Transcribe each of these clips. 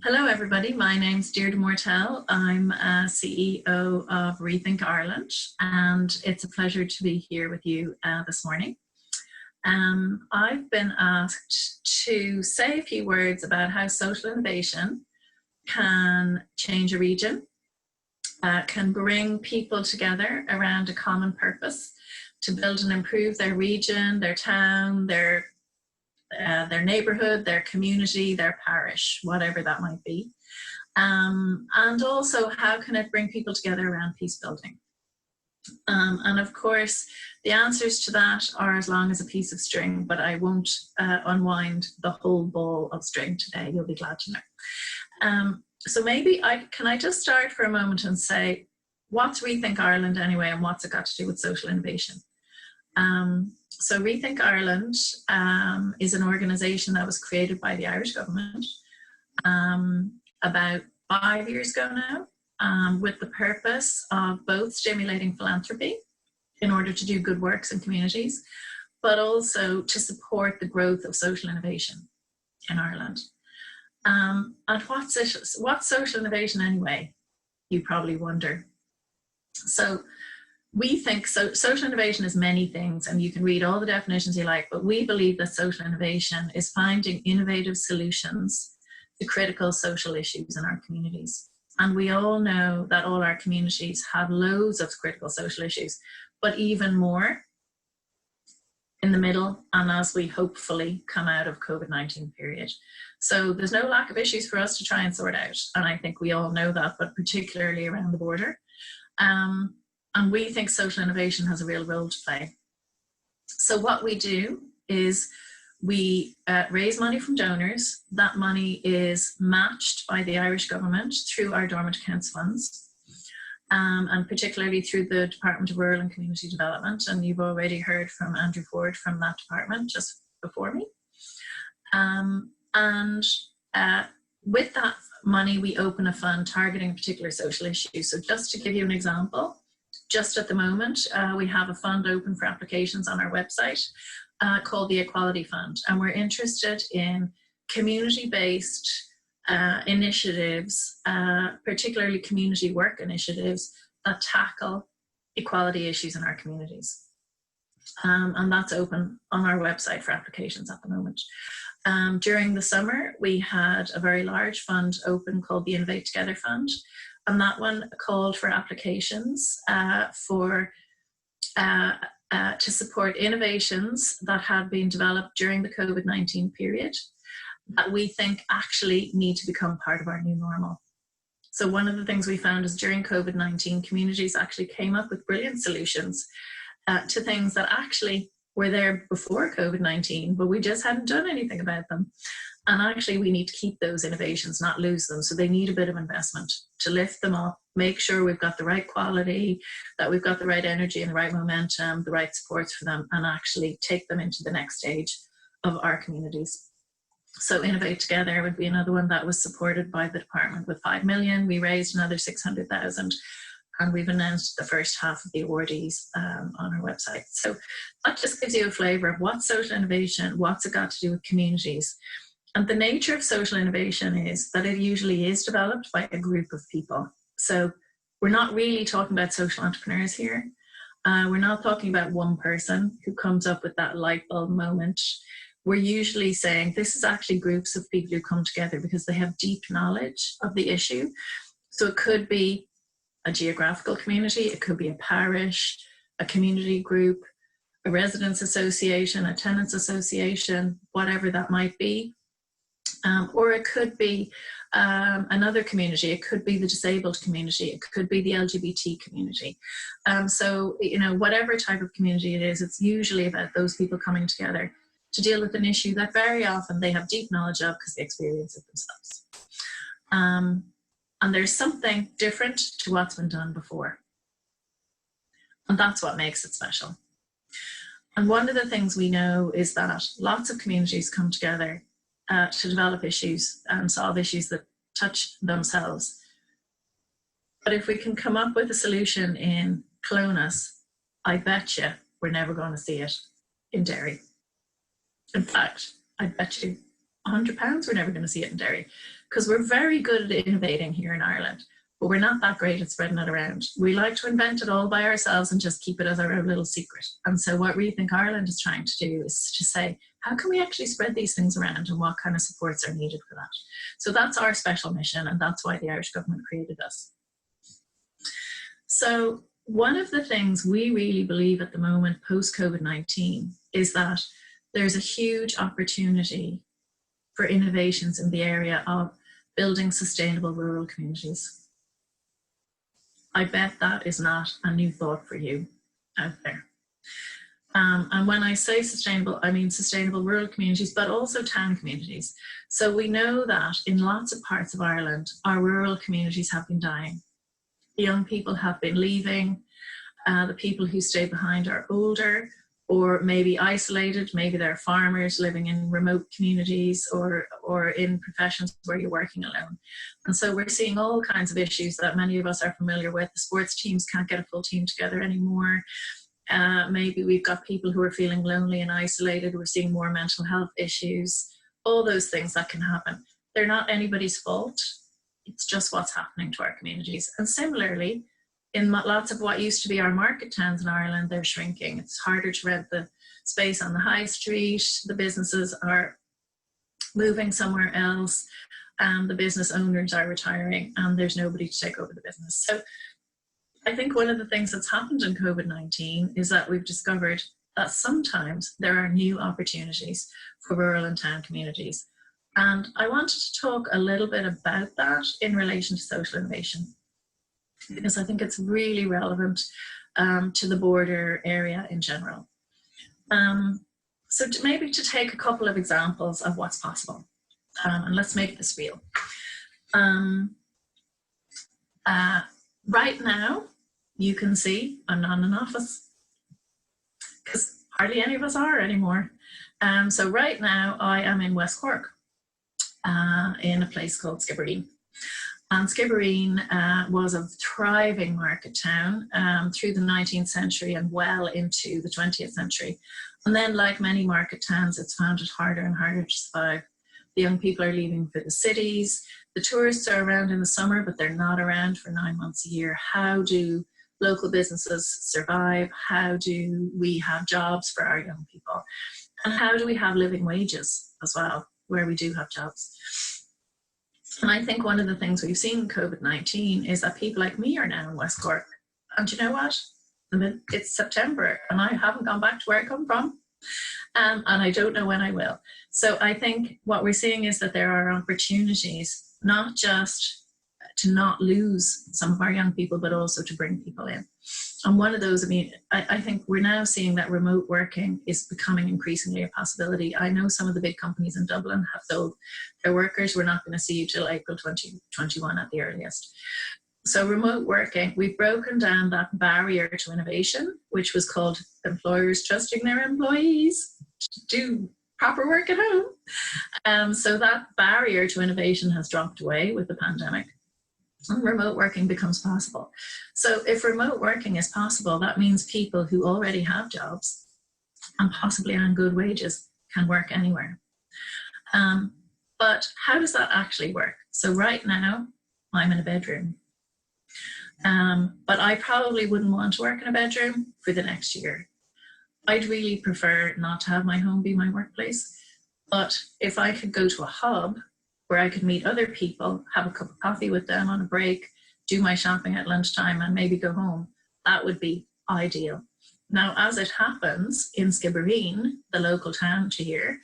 Hello everybody, my name's Deirdre Mortell. I'm CEO of Rethink Ireland and it's a pleasure to be here with you this morning. I've been asked to say a few words about how social innovation can change a region, can bring people together around a common purpose to build and improve their region, their town, their neighbourhood, their community, their parish, whatever that might be. And also, how can it bring people together around peace building? And of course, the answers to that are as long as a piece of string, but I won't unwind the whole ball of string today, you'll be glad to know. So maybe can I just start for a moment and say, what's Rethink Ireland anyway, and what's it got to do with social innovation? So Rethink Ireland is an organisation that was created by the Irish government about 5 years ago now, with the purpose of both stimulating philanthropy in order to do good works in communities, but also to support the growth of social innovation in Ireland. And what's social innovation anyway? You probably wonder. So we think social innovation is many things, and you can read all the definitions you like, but we believe that social innovation is finding innovative solutions to critical social issues in our communities. And we all know that all our communities have loads of critical social issues, but even more in the middle and as we hopefully come out of COVID-19 period. So there's no lack of issues for us to try and sort out. And I think we all know that, but particularly around the border. And we think social innovation has a real role to play. So what we do is we raise money from donors. That money is matched by the Irish government through our dormant accounts funds, and particularly through the Department of Rural and Community Development. And you've already heard from Andrew Ford from that department just before me. With that money, we open a fund targeting a particular social issue. So just to give you an example, just at the moment, we have a fund open for applications on our website called the Equality Fund. And we're interested in community-based initiatives, particularly community work initiatives that tackle equality issues in our communities. And that's open on our website for applications at the moment. During the summer, we had a very large fund open called the Innovate Together Fund. And that one called for applications to support innovations that had been developed during the COVID-19 period that we think actually need to become part of our new normal. So one of the things we found is during COVID-19, communities actually came up with brilliant solutions to things that actually were there before COVID-19, but we just hadn't done anything about them. And actually we need to keep those innovations, not lose them. So they need a bit of investment to lift them up, make sure we've got the right quality, that we've got the right energy and the right momentum, the right supports for them, and actually take them into the next stage of our communities. So Innovate Together would be another one that was supported by the department with 5 million. We raised another 600,000. And we've announced the first half of the awardees on our website. So that just gives you a flavour of what's social innovation, what's it got to do with communities. And the nature of social innovation is that it usually is developed by a group of people. So we're not really talking about social entrepreneurs here. We're not talking about one person who comes up with that light bulb moment. We're usually saying this is actually groups of people who come together because they have deep knowledge of the issue. So it could be a geographical community, it could be a parish, a community group, a residents association, a tenants association, whatever that might be. Or it could be another community, it could be the disabled community, it could be the LGBT community. So, you know, whatever type of community it is, it's usually about those people coming together to deal with an issue that very often they have deep knowledge of because they experience it themselves. And there's something different to what's been done before. And that's what makes it special. And one of the things we know is that lots of communities come together to develop issues and solve issues that touch themselves. But if we can come up with a solution in Clonus, I bet you we're never going to see it in Derry. In fact, I bet you £100, we're never going to see it in Derry, because we're very good at innovating here in Ireland, but we're not that great at spreading it around. We like to invent it all by ourselves and just keep it as our own little secret. And so what Rethink Ireland is trying to do is to say, how can we actually spread these things around, and what kind of supports are needed for that? So that's our special mission, and that's why the Irish government created us. So one of the things we really believe at the moment, post-COVID-19, is that there's a huge opportunity for innovations in the area of building sustainable rural communities. I bet that is not a new thought for you out there. And when I say sustainable, I mean sustainable rural communities, but also town communities. So we know that in lots of parts of Ireland, our rural communities have been dying. The young people have been leaving. The people who stay behind are older, or maybe isolated. Maybe they're farmers living in remote communities, or in professions where you're working alone. And so we're seeing all kinds of issues that many of us are familiar with. The sports teams can't get a full team together anymore. Maybe we've got people who are feeling lonely and isolated. We're seeing more mental health issues, all those things that can happen. They're not anybody's fault. It's just what's happening to our communities. And similarly, in lots of what used to be our market towns in Ireland, they're shrinking. It's harder to rent the space on the high street. The businesses are moving somewhere else, and the business owners are retiring, and there's nobody to take over the business. So I think one of the things that's happened in COVID-19 is that we've discovered that sometimes there are new opportunities for rural and town communities. And I wanted to talk a little bit about that in relation to social innovation, because I think it's really relevant to the border area in general. So maybe to take a couple of examples of what's possible, and let's make this real. Right now, you can see I'm not in an office, because hardly any of us are anymore. So right now I am in West Cork, in a place called Skibbereen. And Skibbereen was a thriving market town through the 19th century and well into the 20th century. And then, like many market towns, it's found it harder and harder to survive. The young people are leaving for the cities. The tourists are around in the summer, but they're not around for 9 months a year. How do local businesses survive? How do we have jobs for our young people? And how do we have living wages as well, where we do have jobs? And I think one of the things we've seen in COVID-19 is that people like me are now in West Cork. And you know what? It's September and I haven't gone back to where I come from. And I don't know when I will. So I think what we're seeing is that there are opportunities, not just to not lose some of our young people, but also to bring people in. And one of those, I think we're now seeing that remote working is becoming increasingly a possibility. I know some of the big companies in Dublin have told their workers, we're not going to see you till April 2021 at the earliest. So remote working, we've broken down that barrier to innovation, which was called employers trusting their employees to do proper work at home. So that barrier to innovation has dropped away with the pandemic. And remote working becomes possible. So if remote working is possible, that means people who already have jobs and possibly on good wages can work anywhere. But how does that actually work? So right now, I'm in a bedroom. But I probably wouldn't want to work in a bedroom for the next year. I'd really prefer not to have my home be my workplace. But if I could go to a hub where I could meet other people, have a cup of coffee with them on a break, do my shopping at lunchtime and maybe go home, that would be ideal. Now, as it happens, in Skibbereen, the local town to here,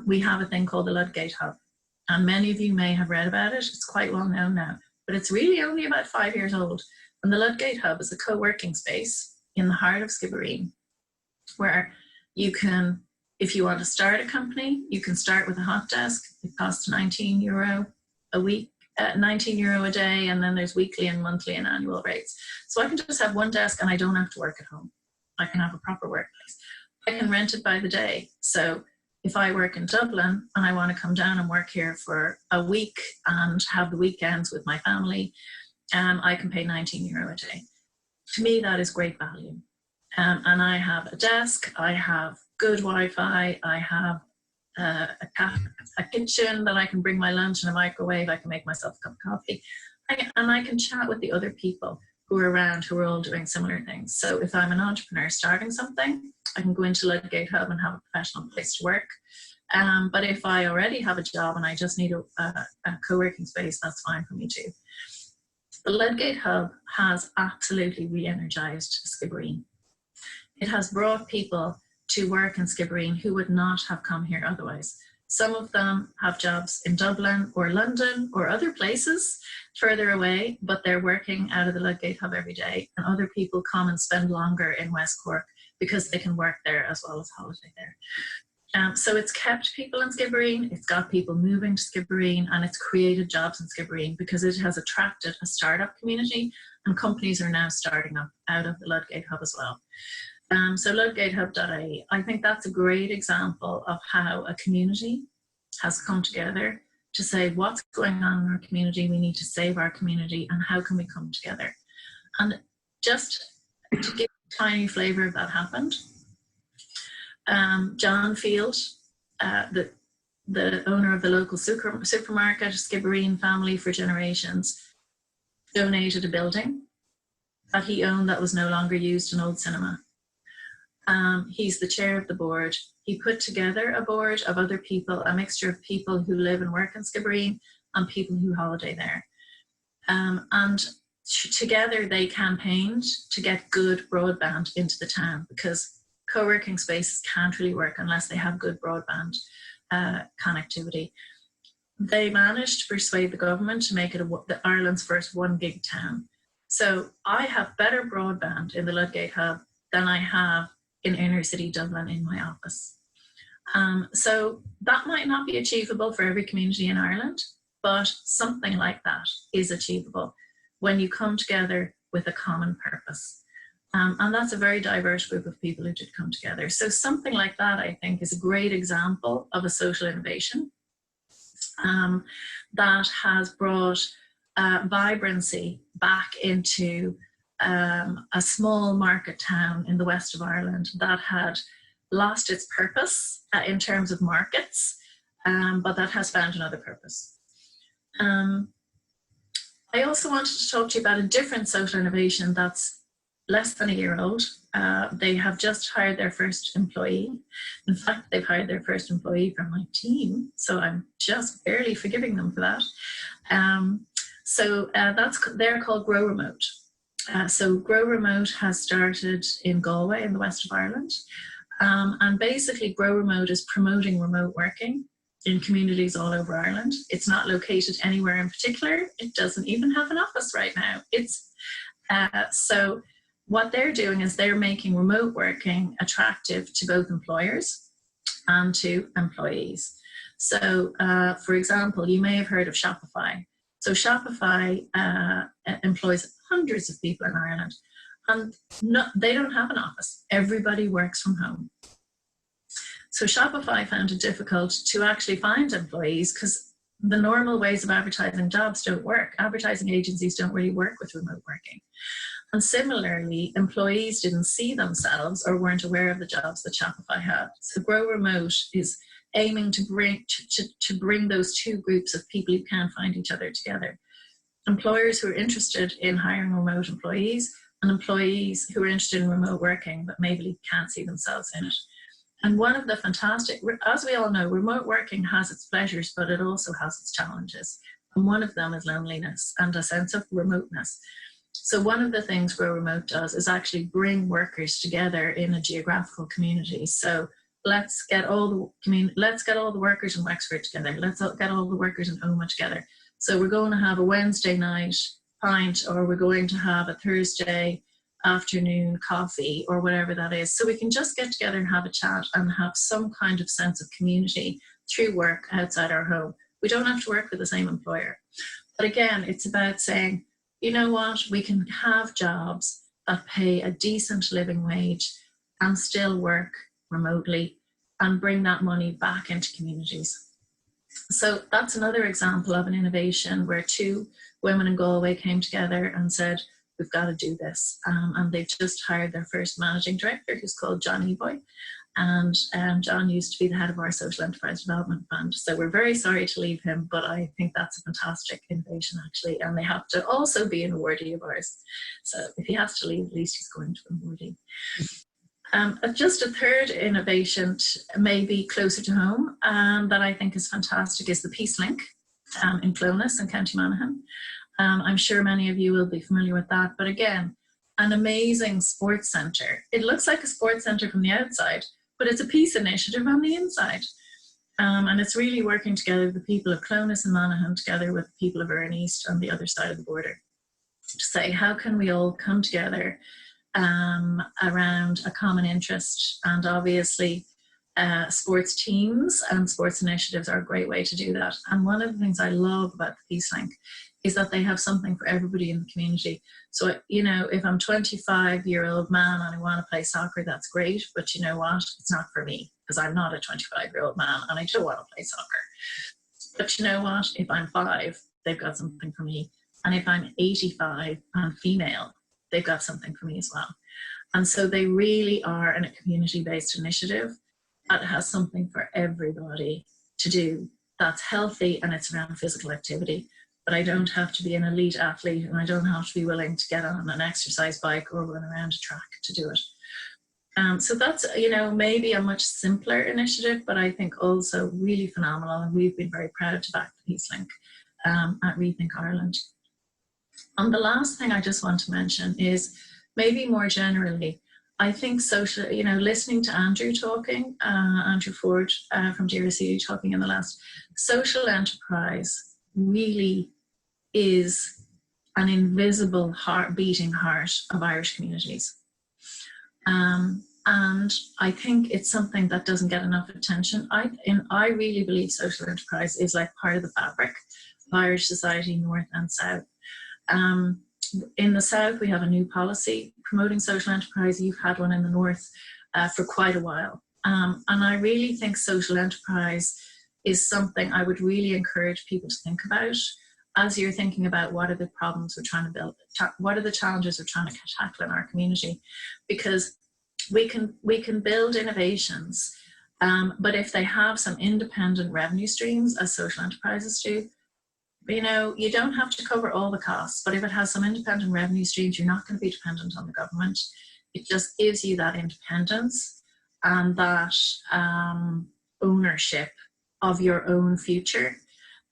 we have a thing called the Ludgate Hub. And many of you may have read about it. It's quite well known now, but it's really only about 5 years old. And the Ludgate Hub is a co-working space in the heart of Skibbereen, where you can, if you want to start a company, you can start with a hot desk. It costs €19 a week, €19 a day, and then there's weekly and monthly and annual rates. So I can just have one desk and I don't have to work at home. I can have a proper workplace. I can rent it by the day. So if I work in Dublin and I want to come down and work here for a week and have the weekends with my family, I can pay €19 a day. To me, that is great value. And I have a desk, I have good Wi-Fi, I have a kitchen that I can bring my lunch and a microwave. I can make myself a cup of coffee, and I can chat with the other people who are around who are all doing similar things. So if I'm an entrepreneur starting something, I can go into Ludgate Hub and have a professional place to work. But if I already have a job and I just need a co-working space, that's fine for me too. The Ludgate Hub has absolutely re-energized Skibbereen. It has brought people to work in Skibbereen who would not have come here otherwise. Some of them have jobs in Dublin or London or other places further away, but they're working out of the Ludgate Hub every day. And other people come and spend longer in West Cork because they can work there as well as holiday there. So it's kept people in Skibbereen, it's got people moving to Skibbereen, and it's created jobs in Skibbereen because it has attracted a startup community, and companies are now starting up out of the Ludgate Hub as well. So ludgatehub.ie, I think that's a great example of how a community has come together to say what's going on in our community, we need to save our community, and how can we come together. And just to give a tiny flavour of that happened, John Field, the owner of the local supermarket, Skibbereen family for generations, donated a building that he owned that was no longer used, an old cinema. He's the chair of the board. He put together a board of other people, a mixture of people who live and work in Skibbereen and people who holiday there. And together they campaigned to get good broadband into the town, because co-working spaces can't really work unless they have good broadband connectivity. They managed to persuade the government to make it Ireland's first 1 gig town. So I have better broadband in the Ludgate Hub than I have in inner city Dublin in my office. So that might not be achievable for every community in Ireland, but something like that is achievable when you come together with a common purpose. And that's a very diverse group of people who did come together. So something like that, I think, is a great example of a social innovation that has brought vibrancy back into a small market town in the west of Ireland that had lost its purpose in terms of markets, but that has found another purpose. I also wanted to talk to you about a different social innovation that's less than a year old. They have just hired their first employee. In fact, they've hired their first employee from my team, so I'm just barely forgiving them for that. They're called Grow Remote. So Grow Remote has started in Galway in the west of Ireland. And basically Grow Remote is promoting remote working in communities all over Ireland. It's not located anywhere in particular. It doesn't even have an office right now. So what they're doing is they're making remote working attractive to both employers and to employees. So for example, you may have heard of Shopify. So Shopify employs hundreds of people in Ireland, and they don't have an office. Everybody works from home. So Shopify found it difficult to actually find employees because the normal ways of advertising jobs don't work. Advertising agencies don't really work with remote working. And similarly, employees didn't see themselves or weren't aware of the jobs that Shopify had. So Grow Remote is aiming to bring those two groups of people who can't find each other together. Employers who are interested in hiring remote employees, and employees who are interested in remote working but maybe can't see themselves in it. And one of the fantastic, as we all know, remote working has its pleasures, but it also has its challenges. And one of them is loneliness and a sense of remoteness. So one of the things Grow Remote does is actually bring workers together in a geographical community. So let's get all the workers in Wexford together. Let's get all the workers in Omagh together. So we're going to have a Wednesday night pint, or we're going to have a Thursday afternoon coffee, or whatever that is. So we can just get together and have a chat and have some kind of sense of community through work outside our home. We don't have to work for the same employer. But again, it's about saying, you know what, we can have jobs that pay a decent living wage and still work remotely and bring that money back into communities. So that's another example of an innovation where two women in Galway came together and said, we've got to do this. And they've just hired their first managing director, who's called John Eboy. And John used to be the head of our Social Enterprise Development Fund. So we're very sorry to leave him, but I think that's a fantastic innovation, actually. And they have to also be an awardee of ours. So if he has to leave, at least he's going to an awardee. Just a third innovation, maybe closer to home, that I think is fantastic is the Peace Link in Clones in County Monaghan. I'm sure many of you will be familiar with that. But again, an amazing sports centre. It looks like a sports centre from the outside, but it's a peace initiative on the inside. And it's really working together, the people of Clones and Monaghan together with the people of Erne East on the other side of the border, to say, how can we all come together around a common interest? And obviously sports teams and sports initiatives are a great way to do that. And one of the things I love about the Peace Link is that they have something for everybody in the community. So, you know, if I'm a 25-year-old man and I want to play soccer, that's great. But you know what? It's not for me, because I'm not a 25-year-old man and I don't want to play soccer. But you know what? If I'm 5, they've got something for me. And if I'm 85 and female, they've got something for me as well. And so they really are a community-based initiative that has something for everybody to do that's healthy, and it's around physical activity. But I don't have to be an elite athlete, and I don't have to be willing to get on an exercise bike or run around a track to do it. So that's, you know, maybe a much simpler initiative, but I think also really phenomenal. And we've been very proud to back the Peace Link at Rethink Ireland. And the last thing I just want to mention is maybe more generally, I think social, you know, listening to Andrew talking, Andrew Ford from Deirdre talking in the last, social enterprise really is an invisible beating heart of Irish communities. And I think it's something that doesn't get enough attention. I really believe social enterprise is like part of the fabric of Irish society, north and south. In the south, we have a new policy promoting social enterprise. You've had one in the north for quite a while. And I really think social enterprise is something I would really encourage people to think about as you're thinking about what are the problems we're trying to build, what are the challenges we're trying to tackle in our community. Because we can build innovations, but if they have some independent revenue streams, as social enterprises do, you know, you don't have to cover all the costs, but if it has some independent revenue streams, you're not going to be dependent on the government. It just gives you that independence and that ownership of your own future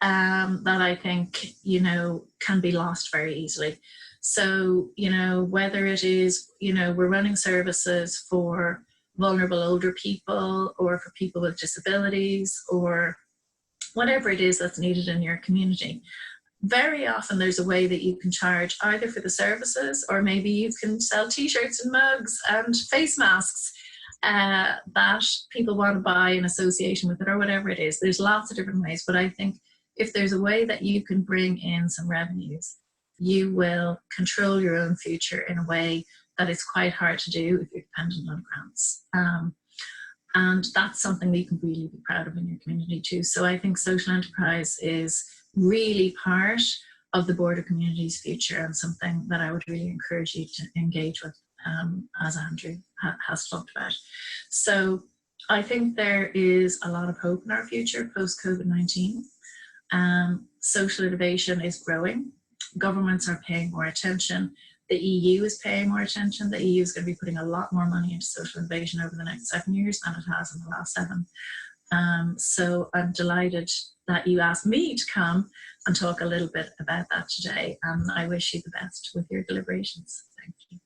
that I think, you know, can be lost very easily. So, you know, whether it is, you know, we're running services for vulnerable older people or for people with disabilities or whatever it is that's needed in your community. Very often there's a way that you can charge either for the services, or maybe you can sell t-shirts and mugs and face masks that people want to buy in association with it, or whatever it is. There's lots of different ways, but I think if there's a way that you can bring in some revenues, you will control your own future in a way that is quite hard to do if you're dependent on grants. And that's something that you can really be proud of in your community too. So I think social enterprise is really part of the border community's future, and something that I would really encourage you to engage with, as Andrew has talked about. So I think there is a lot of hope in our future post-COVID-19. Social innovation is growing. Governments are paying more attention. The EU is paying more attention. The EU is going to be putting a lot more money into social innovation over the next 7 years than it has in the last 7. So I'm delighted that you asked me to come and talk a little bit about that today. And I wish you the best with your deliberations. Thank you.